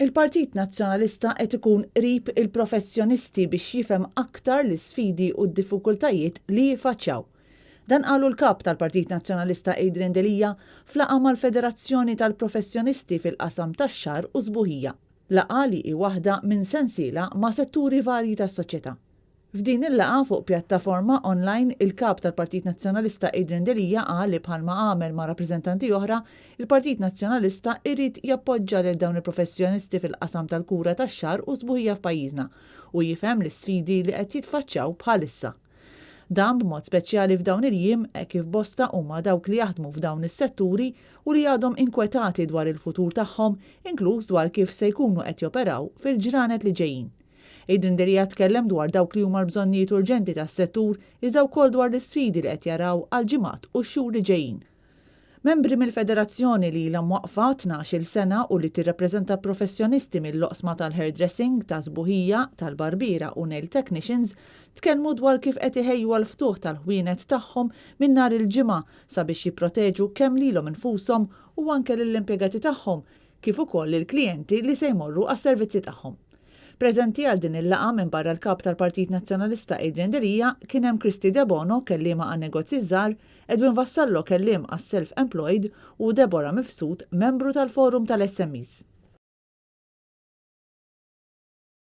Il-Partit Nazzjonalista qed ikun qrib il-professjonisti biex jifhem aktar l-isfidi u d-diffikultajiet li jifaċċjaw. Dan qalu l-kap tal-Partit Nazzjonalista Adrian Delija f'laqgħa mal-Federazzjoni tal-Professjonisti fil-qasam tax-xahar u sbuħija. Laqgħa li hi waħda minn sensiela ma' setturi varji tas-soċjetà. F'din il-laqgħa fuq pjattaforma online il-kap tal-Partit Nazzjonalista Adrian Delija qal li bħalma għamel ma' rappreżentanti oħra, il-Partit Nazzjonalista irid jappoġġja lil dawn il-professjonisti fil-qasam tal-kura tax-xahar u sbuħija f'pajjiżna u jifhem l-isfidi li qed jitfaċċjaw bħalissa. Dan b'mod speċjali f'dawn il-jiem kif bosta huma dawk li jaħdmu f'dawn is-setturi u li għadhom inkwetati dwar il-futur tagħhom, inkluż dwar kif se jkunu qed joperaw fil-ġranet li ġejjin. Adrian Delija tkellem dwar dawk li huma l-bżonnijiet urġenti tas-settur iżda wkoll dwar l-isfidi li qed jaraw għal ġimgħat u x-xhur li ġejjin. Membri mill-Federazzjoni li ilha mwaqfa 12-il sena u li tirrappreżenta professjonisti mill-loqsma tal-hairdressing, ta' sbuħija, tal-barbira u nail technicians tkellmu dwar kif qed iħejju għal ftuħ tal-ħwienet tagħhom minn nhar il-ġimgħa sabiex jipproteġu kemm lilhom infushom u anke lill-impjegati tagħhom kif ukoll il-klijenti li se jmorru għas-servizzi tagħhom. Preżenti għal din il-laqgħa minn barra l-kap tal-Partit Nazzjonalista Adrian Delija kien hemm Kristi De Bono kelliema għan-negozji żgħar, Edwin Vassallo kelliem għas-self-employed u Deborah Mifsud membru tal-Forum tal-SMEs.